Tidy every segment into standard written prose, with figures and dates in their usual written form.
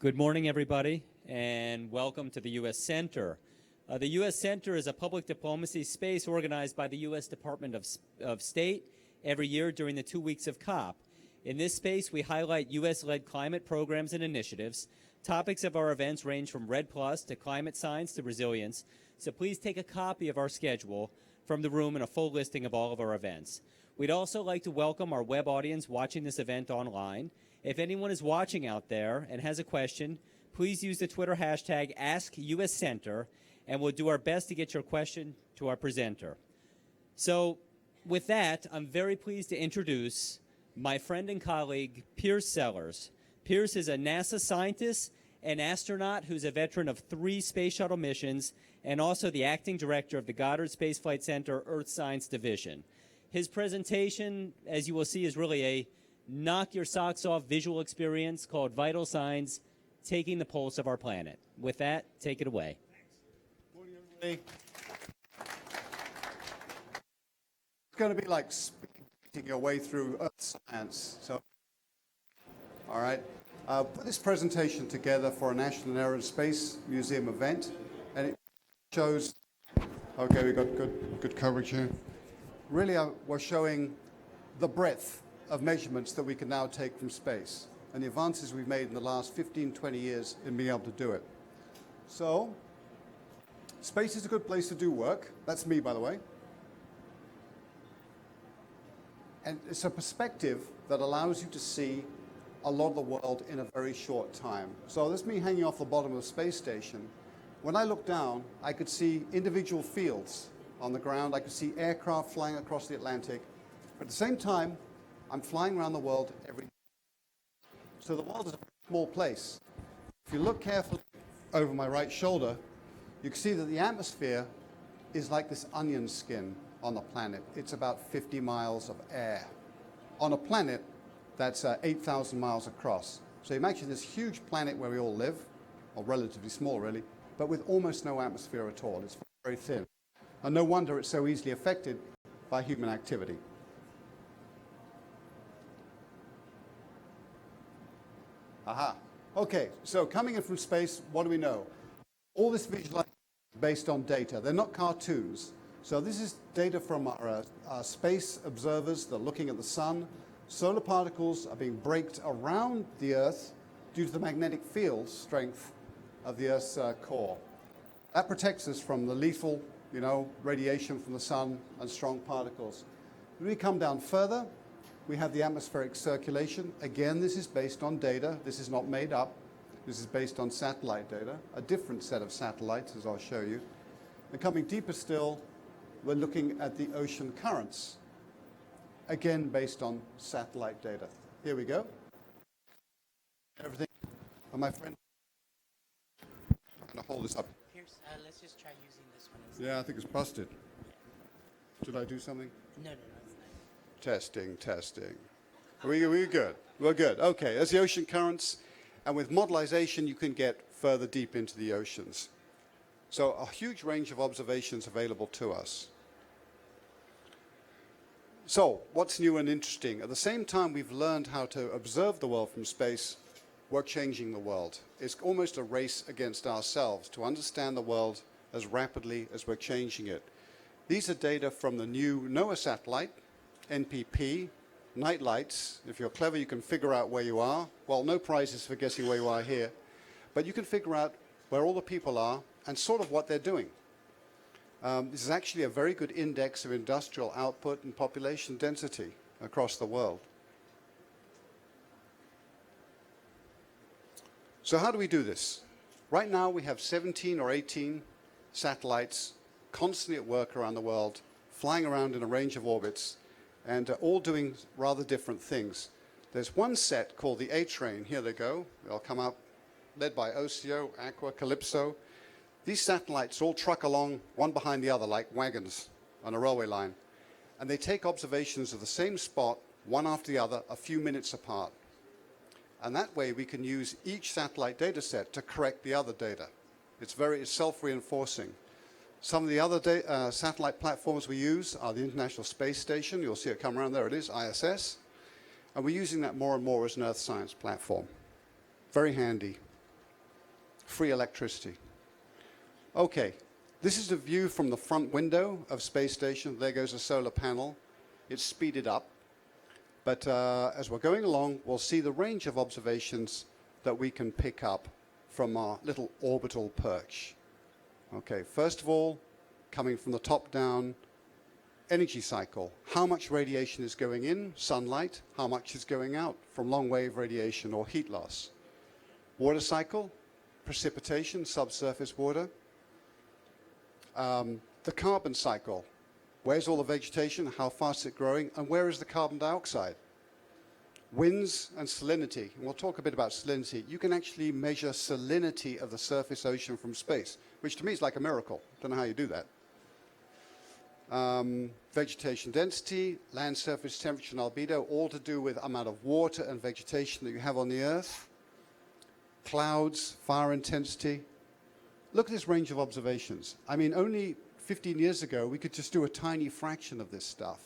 Good morning, everybody, and welcome to the U.S. Center. The U.S. Center is a public diplomacy space organized by the U.S. Department of State every year during the 2 weeks of COP. In this space, we highlight U.S.-led climate programs and initiatives. Topics of our events range from REDD+ to climate science to resilience, so please take a copy of our schedule from the room and a full listing of all of our events. We'd also like to welcome our web audience watching this event online. If anyone is watching out there and has a question, please use the Twitter hashtag AskUSCenter, and we'll do our best to get your question to our presenter. So with that, I'm very pleased to introduce my friend and colleague, Pierce Sellers. Pierce is a NASA scientist and astronaut who's a veteran of 3 space shuttle missions and also the acting director of the Goddard Space Flight Center Earth Science Division. His presentation, as you will see, is really a knock your socks off visual experience called Vital Signs, Taking the Pulse of Our Planet. With that, take it away. Thanks. Morning, everybody. It's going to be like speeding your way through Earth science. So, all right. Put this presentation together for a National Air and Space Museum event, and it shows, okay, we got good coverage here. Really, we're showing the breadth of measurements that we can now take from space and the advances we've made in the last 15, 20 years in being able to do it. So, space is a good place to do work. That's me, by the way. And it's a perspective that allows you to see a lot of the world in a very short time. So that's me hanging off the bottom of the space station. When I looked down, I could see individual fields on the ground. I could see aircraft flying across the Atlantic. But at the same time, I'm flying around the world every day. So the world is a small place. If you look carefully over my right shoulder, you can see that the atmosphere is like this onion skin on the planet. It's about 50 miles of air. On a planet that's 8,000 miles across. So imagine this huge planet where we all live, or relatively small really, but with almost no atmosphere at all. It's very thin. And no wonder it's so easily affected by human activity. Aha. Okay, so coming in from space, what do we know? All this visualization is based on data. They're not cartoons. So this is data from our space observers. They're looking at the sun. Solar particles are being braked around the Earth due to the magnetic field strength of the Earth's core. That protects us from the lethal, radiation from the sun and strong particles. When we come down further, we have the atmospheric circulation. Again, this is based on data. This is not made up. This is based on satellite data, a different set of satellites, as I'll show you. And coming deeper still, we're looking at the ocean currents, again based on satellite data. Here we go. Everything. And my friend, I'm going to hold this up. Pierce, let's just try using this one instead. Yeah, I think it's busted. Should I do something? No. Testing. We're good. We're good. Okay, there's the ocean currents. And with modelization, you can get further deep into the oceans. So a huge range of observations available to us. So what's new and interesting? At the same time we've learned how to observe the world from space, we're changing the world. It's almost a race against ourselves to understand the world as rapidly as we're changing it. These are data from the new NOAA satellite, NPP, night lights. If you're clever, you can figure out where you are. Well, no prizes for guessing where you are here. But you can figure out where all the people are and sort of what they're doing. This is actually a very good index of industrial output and population density across the world. So how do we do this? Right now we have 17 or 18 satellites constantly at work around the world, flying around in a range of orbits, and all doing rather different things. There's one set called the A-Train. Here they go. They'll come up, led by OCO, Aqua, Calypso. These satellites all truck along one behind the other like wagons on a railway line. And they take observations of the same spot, one after the other, a few minutes apart. And that way we can use each satellite data set to correct the other data. It's self-reinforcing. Some of the other satellite platforms we use are the International Space Station. You'll see it come around. There it is, ISS. And we're using that more and more as an Earth science platform. Very handy. free electricity. Okay, this is a view from the front window of space station. There goes a solar panel. It's speeded up. But as we're going along, we'll see the range of observations that we can pick up from our little orbital perch. Okay, first of all, coming from the top down, energy cycle. How much radiation is going in, sunlight, how much is going out from long wave radiation or heat loss. Water cycle, precipitation, subsurface water. The carbon cycle. Where's all the vegetation, how fast is it growing, and where is the carbon dioxide? Winds and salinity, and we'll talk a bit about salinity. You can actually measure salinity of the surface ocean from space, which to me is like a miracle. Don't know how you do that. Vegetation density, land surface temperature and albedo, all to do with amount of water and vegetation that you have on the Earth. Clouds, fire intensity. Look at this range of observations. I mean, only 15 years ago, we could just do a tiny fraction of this stuff.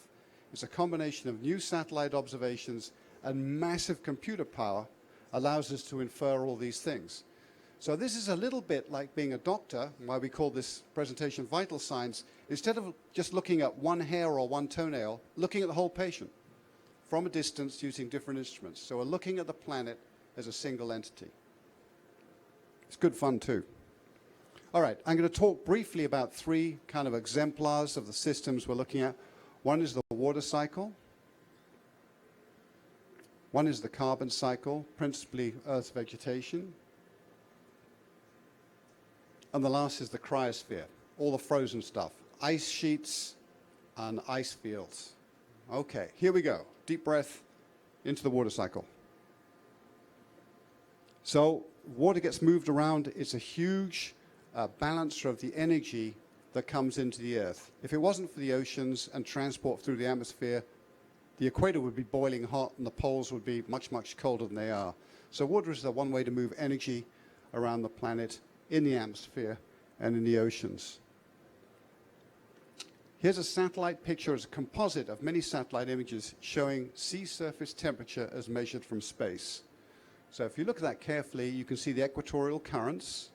It's a combination of new satellite observations and massive computer power allows us to infer all these things. So this is a little bit like being a doctor, why we call this presentation vital signs. Instead of just looking at one hair or one toenail, looking at the whole patient from a distance using different instruments. So we're looking at the planet as a single entity. It's good fun too. All right, I'm going to talk briefly about three kind of exemplars of the systems we're looking at. One is the water cycle. One is the carbon cycle, principally Earth's vegetation. And the last is the cryosphere, all the frozen stuff, ice sheets and ice fields. Okay, here we go. Deep breath into the water cycle. So water gets moved around. It's a huge balancer of the energy that comes into the Earth. If it wasn't for the oceans and transport through the atmosphere, the equator would be boiling hot and the poles would be much, much colder than they are. So water is the one way to move energy around the planet in the atmosphere and in the oceans. Here's a satellite picture as a composite of many satellite images showing sea surface temperature as measured from space. So if you look at that carefully, you can see the equatorial currents.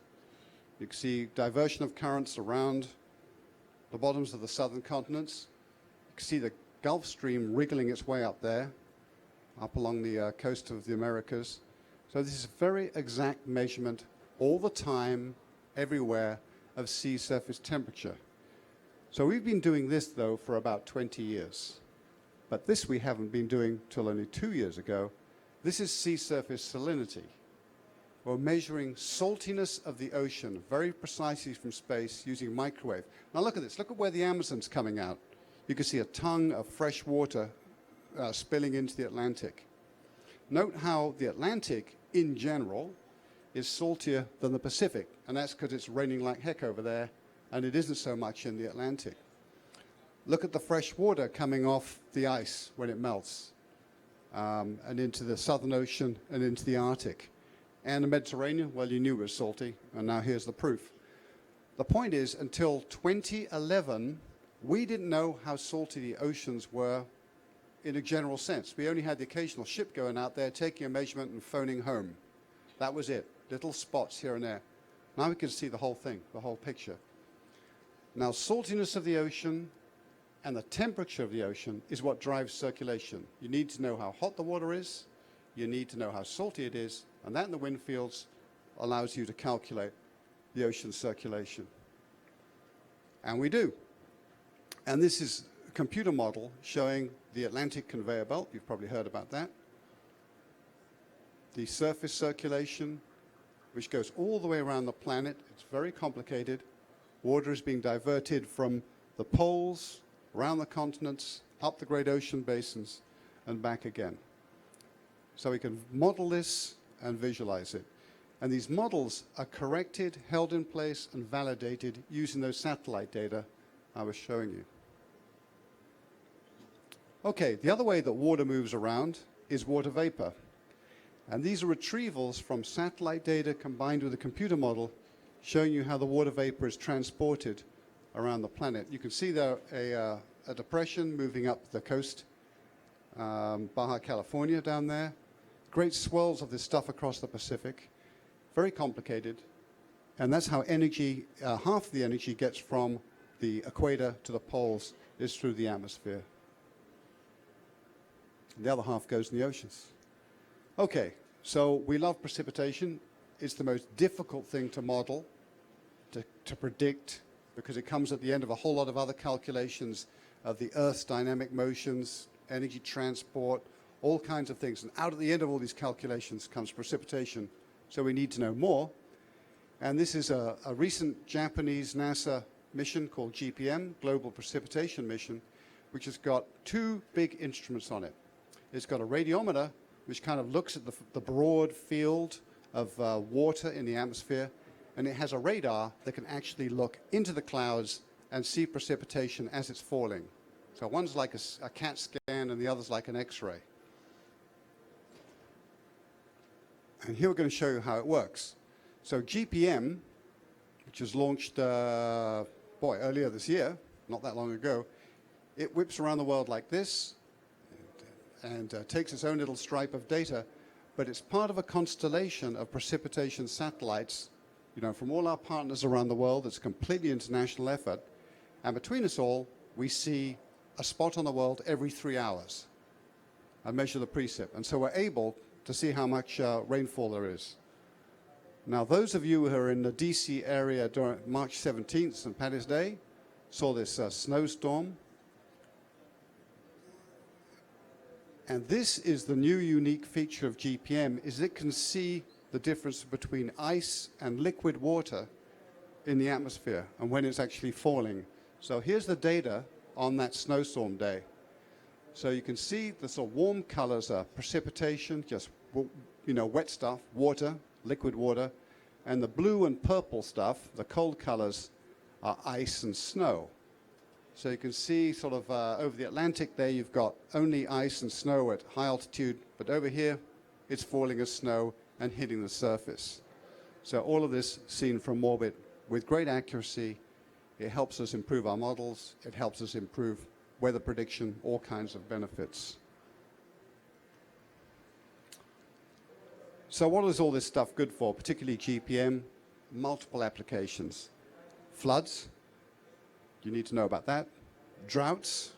You can see diversion of currents around the bottoms of the southern continents. You can see the Gulf Stream wriggling its way up there, up along the coast of the Americas. So this is a very exact measurement all the time, everywhere, of sea surface temperature. So we've been doing this, though, for about 20 years. But this we haven't been doing till only 2 years ago. This is sea surface salinity. We're measuring saltiness of the ocean very precisely from space using microwave. Now look at this. Look at where the Amazon's coming out. You can see a tongue of fresh water spilling into the Atlantic. Note how the Atlantic, in general, is saltier than the Pacific, and that's because it's raining like heck over there, and it isn't so much in the Atlantic. Look at the fresh water coming off the ice when it melts, and into the Southern Ocean and into the Arctic. And the Mediterranean, well, you knew it was salty, and now here's the proof. The point is, until 2011, we didn't know how salty the oceans were in a general sense. We only had the occasional ship going out there, taking a measurement and phoning home. That was it, little spots here and there. Now we can see the whole thing, the whole picture. Now, saltiness of the ocean and the temperature of the ocean is what drives circulation. You need to know how hot the water is, you need to know how salty it is, and that in the wind fields allows you to calculate the ocean circulation. And we do. And this is a computer model showing the Atlantic conveyor belt. You've probably heard about that. The surface circulation, which goes all the way around the planet. It's very complicated. Water is being diverted from the poles, around the continents, up the great ocean basins, and back again. So we can model this and visualize it. And these models are corrected, held in place, and validated using those satellite data I was showing you. Okay, the other way that water moves around is water vapor. And these are retrievals from satellite data combined with a computer model showing you how the water vapor is transported around the planet. You can see there a depression moving up the coast, Baja California down there. Great swells of this stuff across the Pacific. Very complicated. And that's how energy, half of the energy gets from the equator to the poles is through the atmosphere. And the other half goes in the oceans. Okay, so we love precipitation. It's the most difficult thing to model, to predict, because it comes at the end of a whole lot of other calculations of the Earth's dynamic motions, energy transport, all kinds of things. And out at the end of all these calculations comes precipitation. So we need to know more. And this is a recent Japanese NASA mission called GPM, Global Precipitation Mission, which has got two big instruments on it. It's got a radiometer, which kind of looks at the broad field of water in the atmosphere, and it has a radar that can actually look into the clouds and see precipitation as it's falling. So one's like a CAT scan, and the other's like an X-ray. And here we're going to show you how it works. So GPM, which was launched, earlier this year, not that long ago, it whips around the world like this and takes its own little stripe of data, but it's part of a constellation of precipitation satellites, from all our partners around the world. It's a completely international effort. And between us all, we see a spot on the world every 3 hours and measure the precip. And so we're able to see how much rainfall there is. Now, those of you who are in the DC area during March 17th, St. Patty's Day, saw this snowstorm. And this is the new unique feature of GPM, is it can see the difference between ice and liquid water in the atmosphere and when it's actually falling. So here's the data on that snowstorm day. So you can see the sort of warm colors are precipitation, just wet stuff, water, liquid water, and the blue and purple stuff, the cold colors, are ice and snow. So you can see sort of over the Atlantic there, you've got only ice and snow at high altitude, but over here, it's falling as snow and hitting the surface. So all of this seen from orbit with great accuracy. It helps us improve our models. It helps us improve weather prediction, all kinds of benefits. So what is all this stuff good for, particularly GPM? Multiple applications. Floods, you need to know about that. Droughts,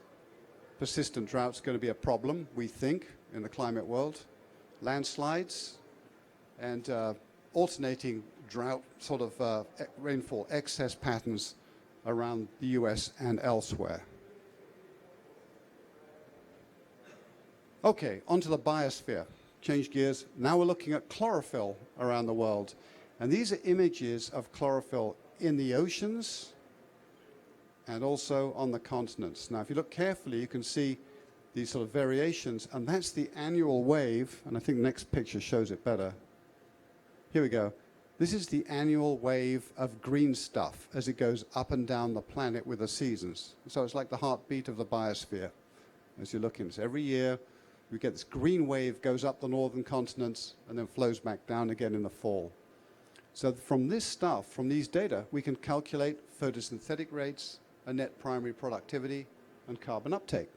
persistent droughts going to be a problem, we think, in the climate world. Landslides, and alternating drought sort of rainfall excess patterns around the US and elsewhere. Okay, onto the biosphere. Change gears. Now we're looking at chlorophyll around the world. And these are images of chlorophyll in the oceans and also on the continents. Now, if you look carefully, you can see these sort of variations, and that's the annual wave, and I think the next picture shows it better. Here we go. This is the annual wave of green stuff as it goes up and down the planet with the seasons. So it's like the heartbeat of the biosphere as you're looking. So every year, we get this green wave, goes up the northern continents, and then flows back down again in the fall. So from this stuff, from these data, we can calculate photosynthetic rates, and net primary productivity, and carbon uptake,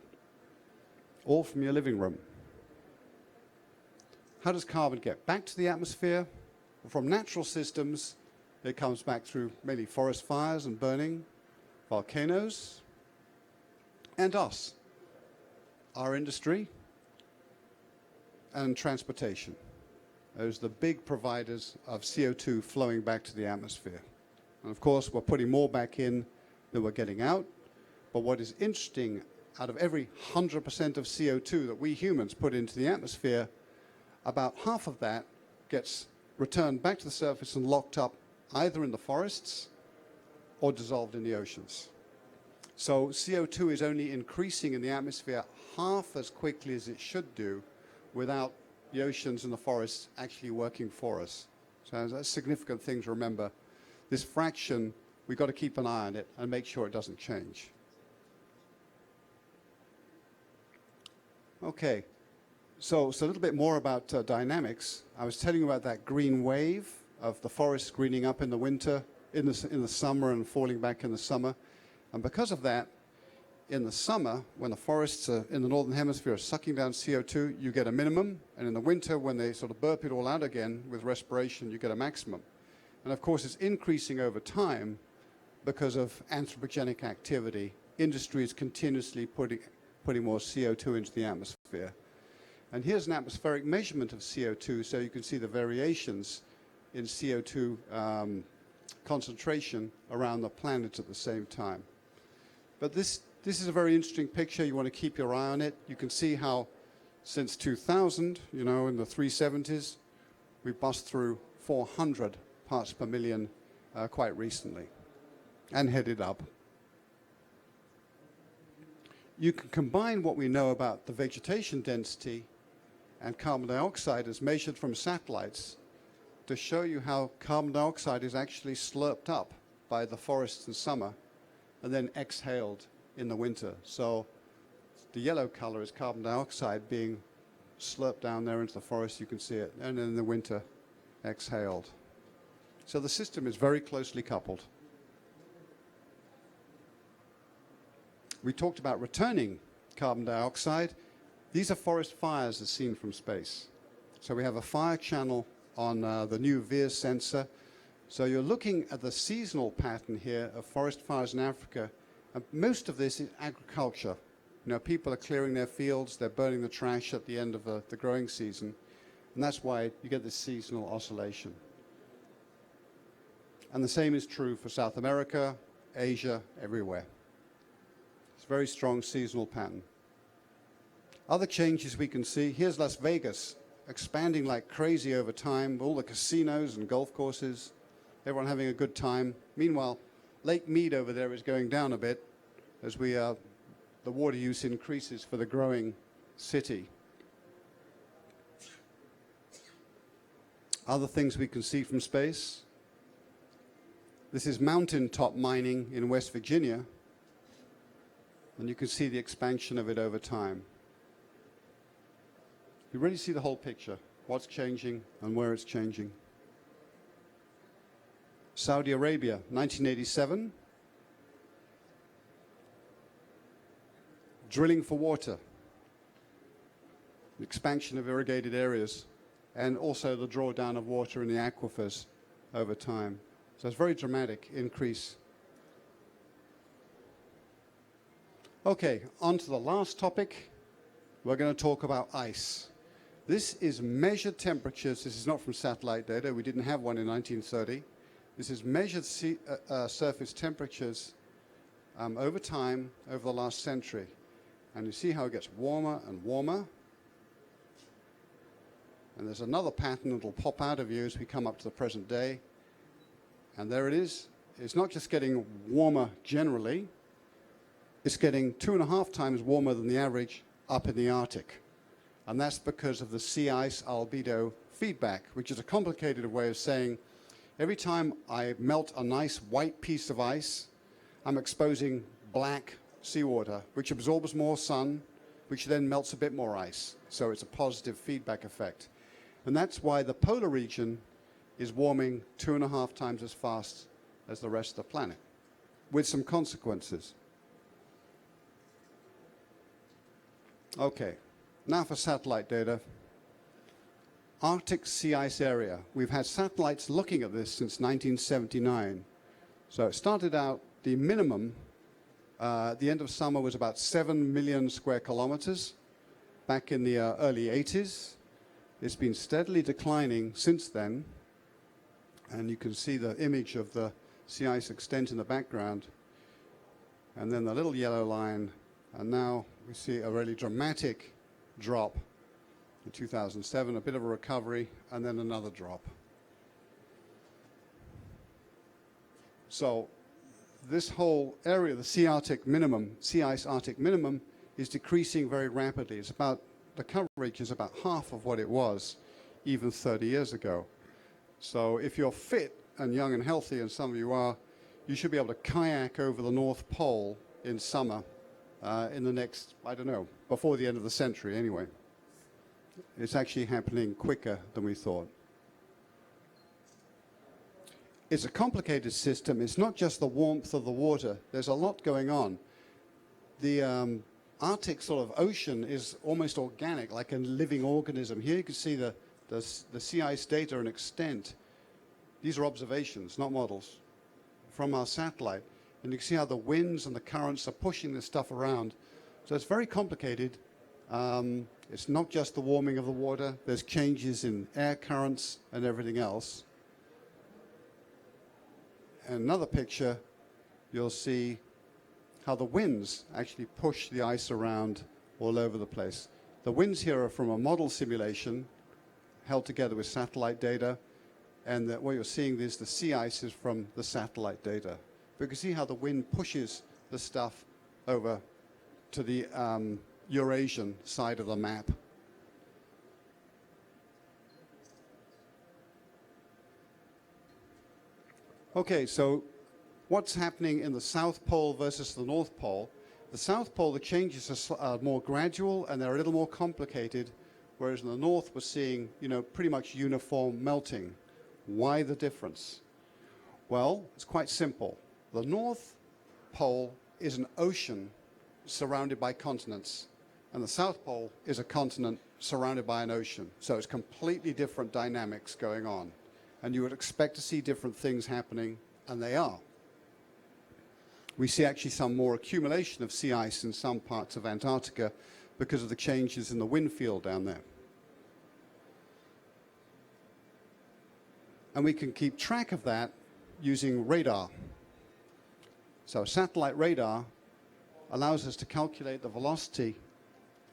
all from your living room. How does carbon get back to the atmosphere? Well, from natural systems, it comes back through mainly forest fires and burning, volcanoes, and us, our industry, and transportation. Those are the big providers of CO2 flowing back to the atmosphere. And of course, we're putting more back in than we're getting out. But what is interesting, out of every 100% of CO2 that we humans put into the atmosphere, about half of that gets returned back to the surface and locked up either in the forests or dissolved in the oceans. So CO2 is only increasing in the atmosphere half as quickly as it should do without the oceans and the forests actually working for us. So that's a significant thing to remember. This fraction, we've got to keep an eye on it and make sure it doesn't change. Okay, so a little bit more about dynamics. I was telling you about that green wave of the forests greening up in the winter, in the summer, and falling back in the summer. And because of that, in the summer, when the forests in the northern hemisphere are sucking down CO2, you get a minimum. And in the winter, when they sort of burp it all out again with respiration, you get a maximum. And of course, it's increasing over time because of anthropogenic activity. Industry is continuously putting more CO2 into the atmosphere. And here's an atmospheric measurement of CO2, so you can see the variations in CO2 concentration around the planet at the same time. But this is a very interesting picture. You want to keep your eye on it. You can see how since 2000, you know, in the 370s, we bust through 400 parts per million quite recently and headed up. You can combine what we know about the vegetation density and carbon dioxide as measured from satellites to show you how carbon dioxide is actually slurped up by the forests in summer and then exhaled in the winter. So the yellow color is carbon dioxide being slurped down there into the forest. You can see it. And in the winter, exhaled. So the system is very closely coupled. We talked about returning carbon dioxide. These are forest fires as seen from space. So we have a fire channel on the new VIRS sensor. So you're looking at the seasonal pattern here of forest fires in Africa. And most of this is agriculture. You know, people are clearing their fields, they're burning the trash at the end of the growing season. And that's why you get this seasonal oscillation. And the same is true for South America, Asia, everywhere. It's a very strong seasonal pattern. Other changes we can see, here's Las Vegas, expanding like crazy over time, all the casinos and golf courses, everyone having a good time. Meanwhile, Lake Mead over there is going down a bit as the water use increases for the growing city. Other things we can see from space. This is Mountaintop Mining in West Virginia, and you can see the expansion of it over time. You really see the whole picture, what's changing and where it's changing. Saudi Arabia, 1987. Drilling for water. The expansion of irrigated areas and also the drawdown of water in the aquifers over time. So it's a very dramatic increase. Okay, on to the last topic. We're going to talk about ice. This is measured temperatures. This is not from satellite data. We didn't have one in 1930. This is measured surface temperatures over time, over the last century. And you see how it gets warmer and warmer. And there's another pattern that will pop out of you as we come up to the present day. And there it is. It's not just getting warmer generally. It's getting 2.5 times warmer than the average up in the Arctic. And that's because of the sea ice albedo feedback, which is a complicated way of saying every time I melt a nice white piece of ice, I'm exposing black seawater, which absorbs more sun, which then melts a bit more ice. So it's a positive feedback effect. And that's why the polar region is warming 2.5 times as fast as the rest of the planet, with some consequences. Okay, now for satellite data. Arctic sea ice area. We've had satellites looking at this since 1979. So it started out, the minimum at the end of summer was about 7 million square kilometers back in the early 80s. It's been steadily declining since then. And you can see the image of the sea ice extent in the background. And then the little yellow line. And now we see a really dramatic drop in 2007, a bit of a recovery, and then another drop. So this whole area, the sea ice Arctic minimum, is decreasing very rapidly. It's about, the coverage is about half of what it was even 30 years ago. So if you're fit and young and healthy, and some of you are, you should be able to kayak over the North Pole in summer in the next, I don't know, before the end of the century anyway. It's actually happening quicker than we thought. It's a complicated system. It's not just the warmth of the water. There's a lot going on. The Arctic sort of ocean is almost organic, like a living organism. Here you can see the sea ice data and extent. These are observations, not models, from our satellite. And you can see how the winds and the currents are pushing this stuff around. So it's very complicated. It's not just the warming of the water. There's changes in air currents and everything else. And another picture, you'll see how the winds actually push the ice around all over the place. The winds here are from a model simulation held together with satellite data. And what you're seeing is the sea ice is from the satellite data. But you can see how the wind pushes the stuff over to the Eurasian side of the map. Okay, so what's happening in the South Pole versus the North Pole? The South Pole, the changes are more gradual and they're a little more complicated, whereas in the North we're seeing, pretty much uniform melting. Why the difference? Well, it's quite simple. The North Pole is an ocean surrounded by continents, and the South Pole is a continent surrounded by an ocean. So it's completely different dynamics going on. And you would expect to see different things happening, and they are. We see actually some more accumulation of sea ice in some parts of Antarctica because of the changes in the wind field down there. And we can keep track of that using radar. So satellite radar allows us to calculate the velocity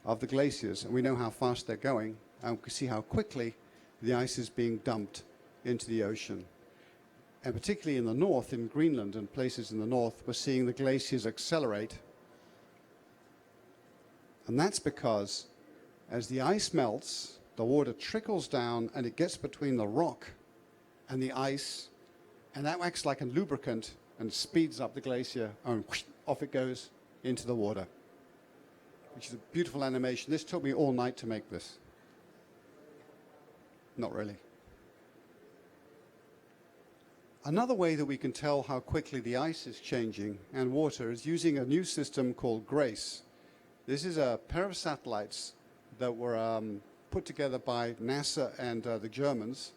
of the glaciers, and we know how fast they're going, and we can see how quickly the ice is being dumped into the ocean. And particularly in the north, in Greenland and places in the north, we're seeing the glaciers accelerate. And that's because as the ice melts, the water trickles down and it gets between the rock and the ice, and that acts like a lubricant and speeds up the glacier, and whoosh, off it goes into the water, which is a beautiful animation. This took me all night to make this. Not really. Another way that we can tell how quickly the ice is changing and water is using a new system called GRACE. This is a pair of satellites that were put together by NASA and the Germans.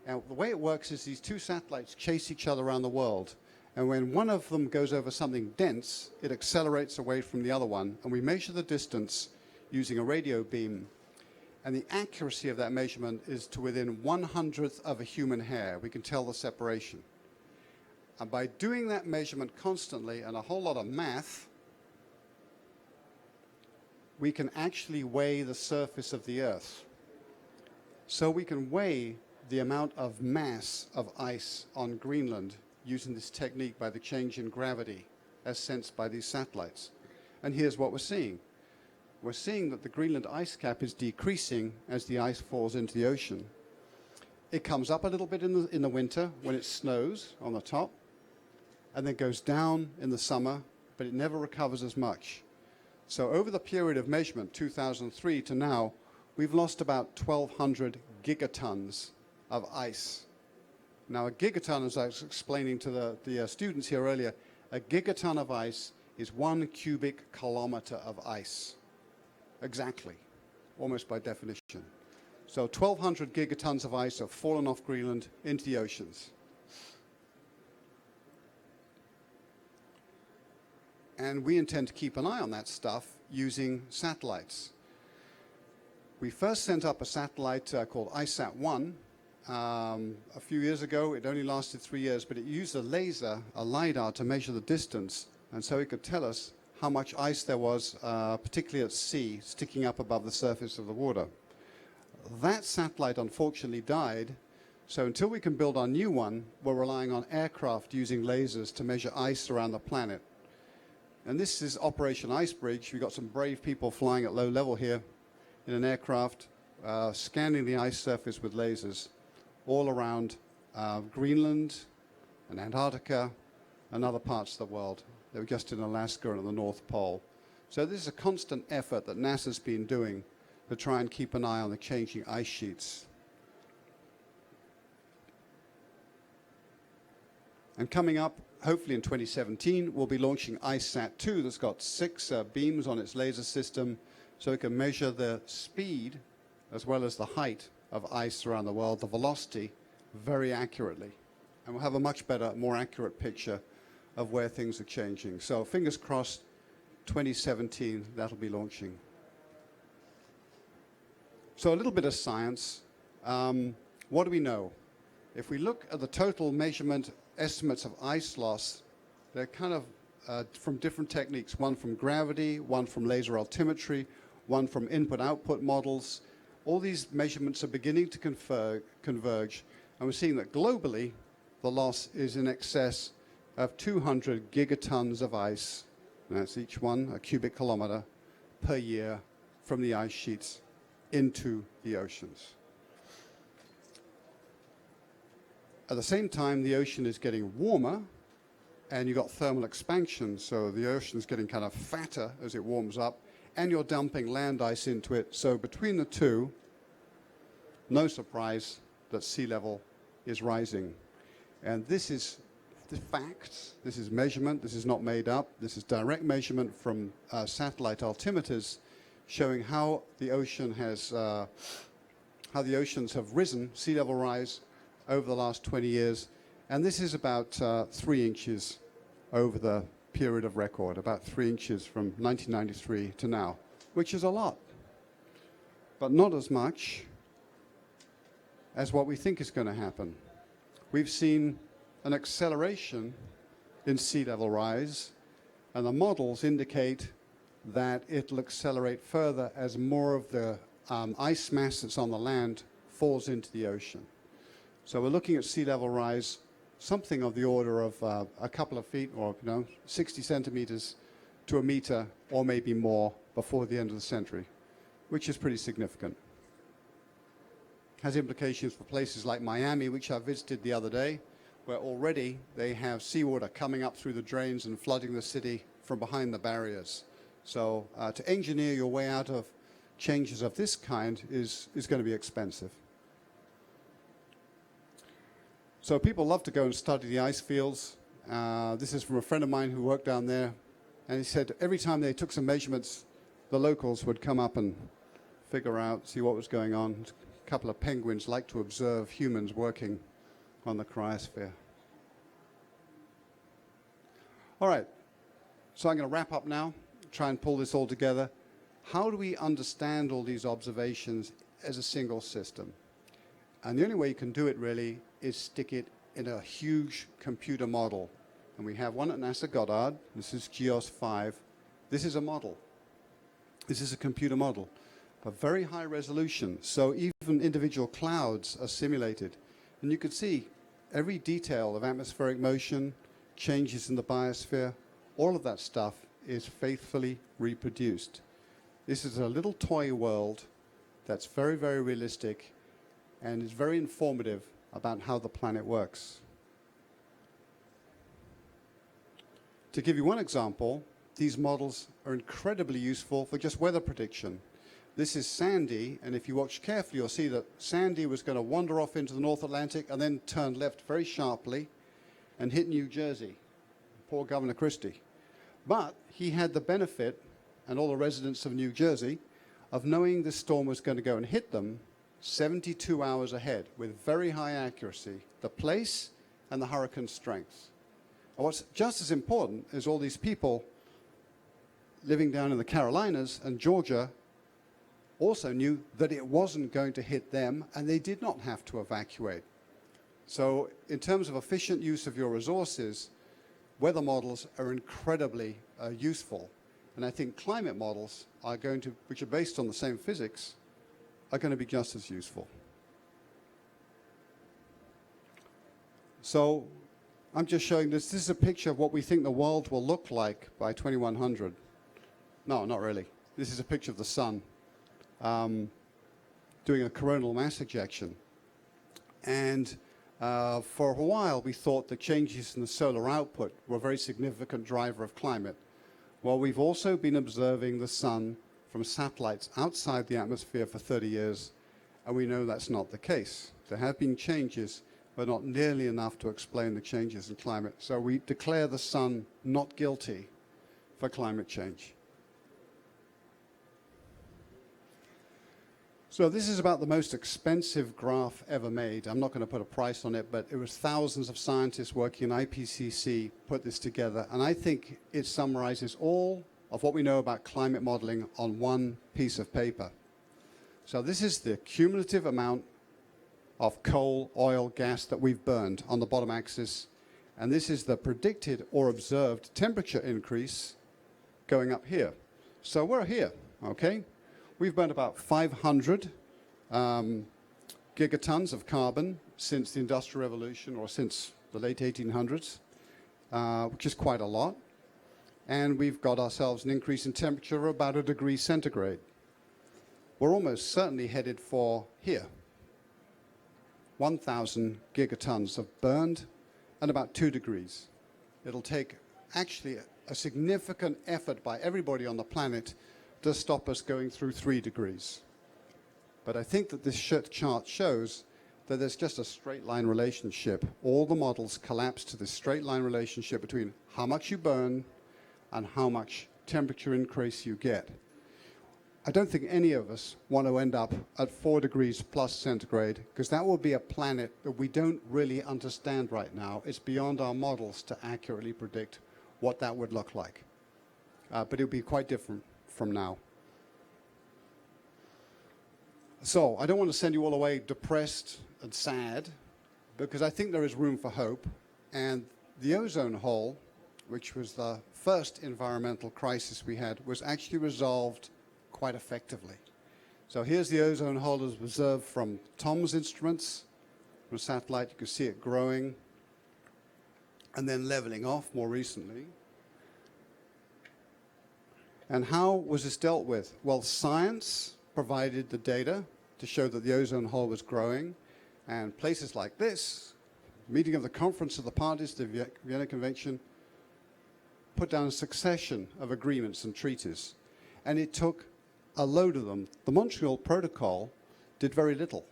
And the way it works is these two satellites chase each other around the world. And when one of them goes over something dense, it accelerates away from the other one. And we measure the distance using a radio beam. And the accuracy of that measurement is to within 1/100th of a human hair. We can tell the separation. And by doing that measurement constantly and a whole lot of math, we can actually weigh the surface of the Earth. So we can weigh the amount of mass of ice on Greenland using this technique by the change in gravity as sensed by these satellites. And here's what we're seeing. We're seeing that the Greenland Ice Cap is decreasing as the ice falls into the ocean. It comes up a little bit in the winter when it snows on the top, and then goes down in the summer, but it never recovers as much. So over the period of measurement, 2003 to now, we've lost about 1,200 gigatons of ice. Now a gigaton, as I was explaining to the students here earlier, a gigaton of ice is 1 cubic kilometer of ice. Exactly, almost by definition. So 1,200 gigatons of ice have fallen off Greenland into the oceans. And we intend to keep an eye on that stuff using satellites. We first sent up a satellite called ISAT-1 a few years ago. It only lasted 3 years, but it used a laser, a LiDAR, to measure the distance, and so it could tell us how much ice there was, particularly at sea, sticking up above the surface of the water. That satellite unfortunately died, so until we can build our new one, we're relying on aircraft using lasers to measure ice around the planet. And this is Operation Icebridge. We've got some brave people flying at low level here in an aircraft, scanning the ice surface with lasers all around Greenland and Antarctica and other parts of the world. They were just in Alaska and at the North Pole. So this is a constant effort that NASA's been doing to try and keep an eye on the changing ice sheets. And coming up, hopefully in 2017, we'll be launching IceSat-2 that's got 6 beams on its laser system, so it can measure the speed as well as the height of ice around the world, the velocity very accurately. And we'll have a much better, more accurate picture of where things are changing. So fingers crossed, 2017, that'll be launching. So a little bit of science. What do we know? If we look at the total measurement estimates of ice loss, they're kind of from different techniques, one from gravity, one from laser altimetry, one from input-output models. All these measurements are beginning to converge, and we're seeing that globally, the loss is in excess of 200 gigatons of ice, that's each one a cubic kilometer, per year from the ice sheets into the oceans. At the same time, the ocean is getting warmer, and you've got thermal expansion, so the ocean's getting kind of fatter as it warms up, and you're dumping land ice into it. So between the two, no surprise that sea level is rising. And this is the facts, this is measurement, this is not made up, this is direct measurement from satellite altimeters showing how the ocean has, how the oceans have risen, sea level rise, over the last 20 years. And this is about 3 inches over the period of record, about 3 inches from 1993 to now, which is a lot, but not as much as what we think is going to happen. We've seen an acceleration in sea level rise, and the models indicate that it'll accelerate further as more of the ice mass that's on the land falls into the ocean. So we're looking at sea level rise, something of the order of a couple of feet, or 60 centimeters to a meter, or maybe more, before the end of the century, which is pretty significant. Has implications for places like Miami, which I visited the other day, where already they have seawater coming up through the drains and flooding the city from behind the barriers. So to engineer your way out of changes of this kind is going to be expensive. So people love to go and study the ice fields. This is from a friend of mine who worked down there, and he said every time they took some measurements, the locals would come up and figure out, see what was going on. A couple of penguins like to observe humans working on the cryosphere. All right, so I'm going to wrap up now, try and pull this all together. How do we understand all these observations as a single system? And the only way you can do it really is stick it in a huge computer model. And we have one at NASA Goddard. This is GEOS 5. This is a model. This is a computer model, but very high resolution. So even individual clouds are simulated. And you can see every detail of atmospheric motion, changes in the biosphere, all of that stuff is faithfully reproduced. This is a little toy world that's very, very realistic and is very informative about how the planet works. To give you one example, these models are incredibly useful for just weather prediction. This is Sandy, and if you watch carefully, you'll see that Sandy was going to wander off into the North Atlantic and then turn left very sharply and hit New Jersey. Poor Governor Christie. But he had the benefit, and all the residents of New Jersey, of knowing this storm was going to go and hit them 72 hours ahead with very high accuracy, the place and the hurricane strength. And what's just as important is all these people living down in the Carolinas and Georgia also knew that it wasn't going to hit them, and they did not have to evacuate. So in terms of efficient use of your resources, weather models are incredibly useful. And I think climate models are going to, which are based on the same physics, are going to be just as useful. So I'm just showing this. This is a picture of what we think the world will look like by 2100. No, not really. This is a picture of the sun doing a coronal mass ejection. And for a while, we thought the changes in the solar output were a very significant driver of climate. Well, we've also been observing the sun from satellites outside the atmosphere for 30 years, and we know that's not the case. There have been changes, but not nearly enough to explain the changes in climate. So we declare the sun not guilty for climate change. So this is about the most expensive graph ever made. I'm not going to put a price on it, but it was thousands of scientists working in IPCC put this together. And I think it summarizes all of what we know about climate modeling on one piece of paper. So this is the cumulative amount of coal, oil, gas that we've burned on the bottom axis. And this is the predicted or observed temperature increase going up here. So we're here, okay? We've burned about 500 gigatons of carbon since the Industrial Revolution, or since the late 1800s, which is quite a lot. And we've got ourselves an increase in temperature of about 1 degree centigrade. We're almost certainly headed for here. 1,000 gigatons of burned and about 2 degrees. It'll take actually a significant effort by everybody on the planet to stop us going through 3 degrees. But I think that this chart shows that there's just a straight line relationship. All the models collapse to this straight line relationship between how much you burn and how much temperature increase you get. I don't think any of us want to end up at 4 degrees plus centigrade, because that will be a planet that we don't really understand right now. It's beyond our models to accurately predict what that would look like. But it would be quite different from now. So I don't want to send you all away depressed and sad, because I think there is room for hope. And the ozone hole, which was the first environmental crisis we had, was actually resolved quite effectively. So here's the ozone hole as observed from Tom's instruments. From a satellite, you can see it growing and then leveling off more recently. And how was this dealt with? Well, science provided the data to show that the ozone hole was growing, and places like this, meeting of the Conference of the Parties to the Vienna Convention, put down a succession of agreements and treaties, and it took a load of them. The Montreal Protocol did very little.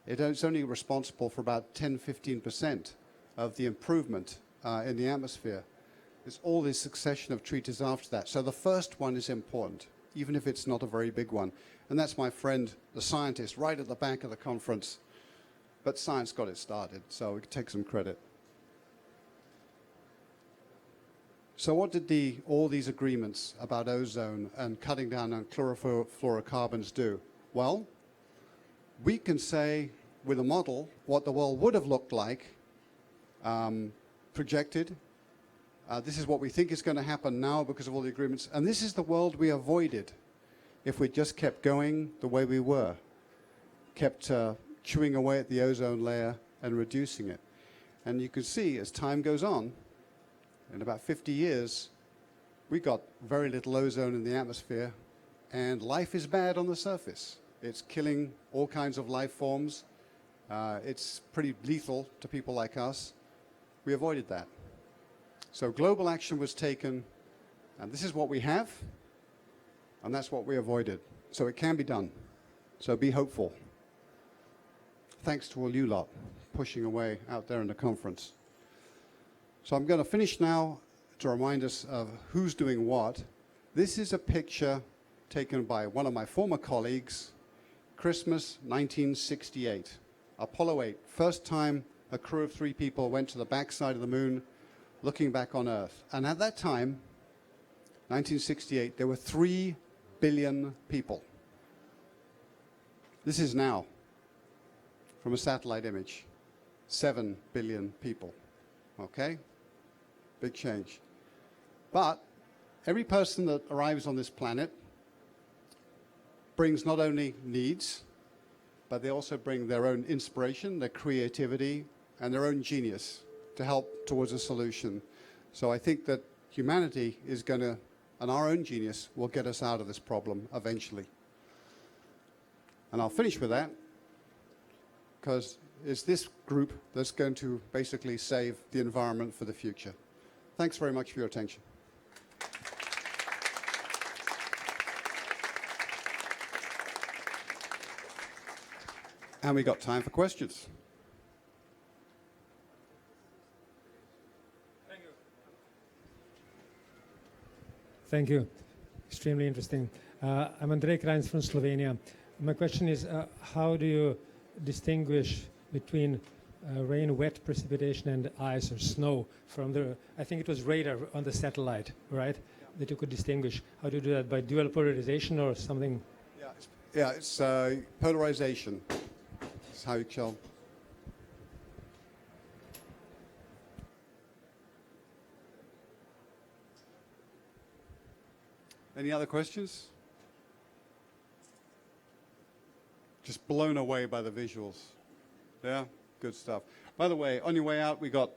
It's only responsible for about 10–15% of the improvement in the atmosphere. There's all this succession of treaties after that. So the first one is important, even if it's not a very big one. And that's my friend, the scientist, right at the back of the conference. But science got it started, so we can take some credit. So what did all these agreements about ozone and cutting down on chlorofluorocarbons do? Well, we can say with a model what the world would have looked like, projected. This is what we think is going to happen now because of all the agreements. And this is the world we avoided if we just kept going the way we were, kept chewing away at the ozone layer and reducing it. And you can see as time goes on, in about 50 years, we got very little ozone in the atmosphere, and life is bad on the surface. It's killing all kinds of life forms. It's pretty lethal to people like us. We avoided that. So global action was taken, and this is what we have, and that's what we avoided. So it can be done. So be hopeful. Thanks to all you lot pushing away out there in the conference. So I'm going to finish now to remind us of who's doing what. This is a picture taken by one of my former colleagues, Christmas 1968. Apollo 8, first time a crew of 3 people went to the backside of the moon, looking back on Earth. And at that time, 1968, there were 3 billion people. This is now, from a satellite image, 7 billion people. Okay? Big change. But every person that arrives on this planet brings not only needs, but they also bring their own inspiration, their creativity, and their own genius to help towards a solution. So I think that humanity is going to, and our own genius will get us out of this problem eventually. And I'll finish with that, because it's this group that's going to basically save the environment for the future. Thanks very much for your attention. And we got time for questions. Thank you. Extremely interesting. I'm Andrej Krajnc from Slovenia. My question is, how do you distinguish between rain, wet precipitation, and ice or snow from the, I think it was radar on the satellite, right? Yeah. That you could distinguish. How do you do that? By dual polarization or something? Yeah, it's polarization. That's how you tell. Any other questions? Just blown away by the visuals. Yeah, good stuff. By the way, on your way out, we got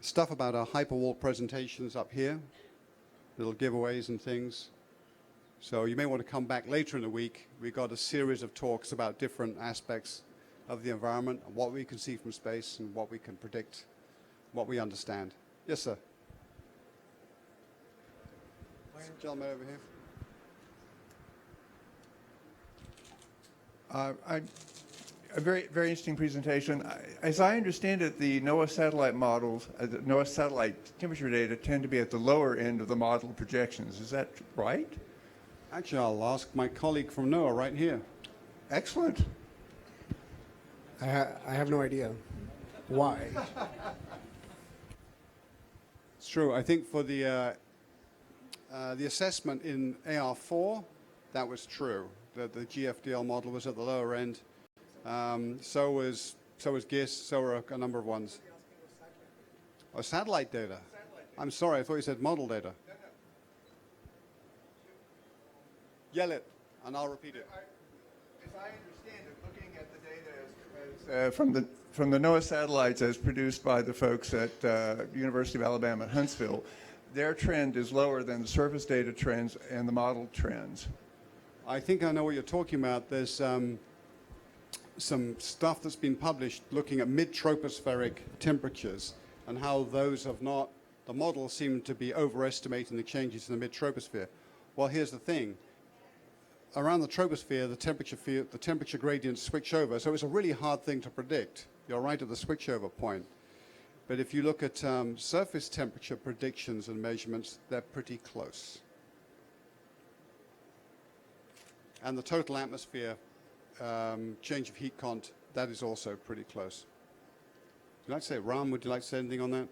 stuff about our Hyperwall presentations up here, little giveaways and things. So you may want to come back later in the week. We got a series of talks about different aspects of the environment, and what we can see from space and what we can predict, what we understand. Yes, sir. Gentleman over here. A very, very interesting presentation. As I understand it, the NOAA satellite models, the NOAA satellite temperature data tend to be at the lower end of the model projections. Is that right? Actually, I'll ask my colleague from NOAA right here. Excellent. I have no idea why. It's true. I think for the assessment in AR4, that was true. That the GFDL model was at the lower end. So was GISS. So were a number of ones. Oh, satellite data. I'm sorry. I thought you said model data. Yell it, and I'll repeat it. As I understand it, looking at the data from the NOAA satellites as produced by the folks at University of Alabama at Huntsville, their trend is lower than the surface data trends and the model trends. I think I know what you're talking about. There's some stuff that's been published looking at mid-tropospheric temperatures and how those have not, the models seem to be overestimating the changes in the mid-troposphere. Well, here's the thing. Around the troposphere, the temperature gradients switch over, so it's a really hard thing to predict. You're right at the switchover point. But if you look at surface temperature predictions and measurements, they're pretty close. And the total atmosphere change of heat cont, that is also pretty close. Would you like to say, Ram, would you like to say anything on that?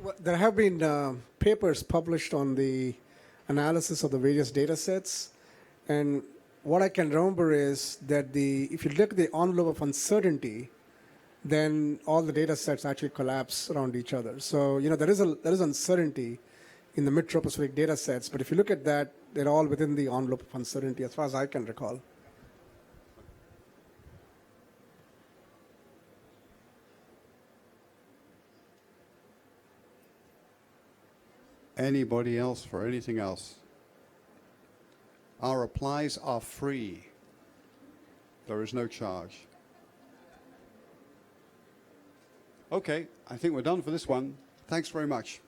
Well, there have been papers published on the analysis of the various data sets. And what I can remember is that if you look at the envelope of uncertainty, then all the data sets actually collapse around each other. So, there is uncertainty in the mid-tropospheric data sets, but if you look at that, they're all within the envelope of uncertainty as far as I can recall. Anybody else for anything else? Our replies are free. There is no charge. Okay, I think we're done for this one. Thanks very much.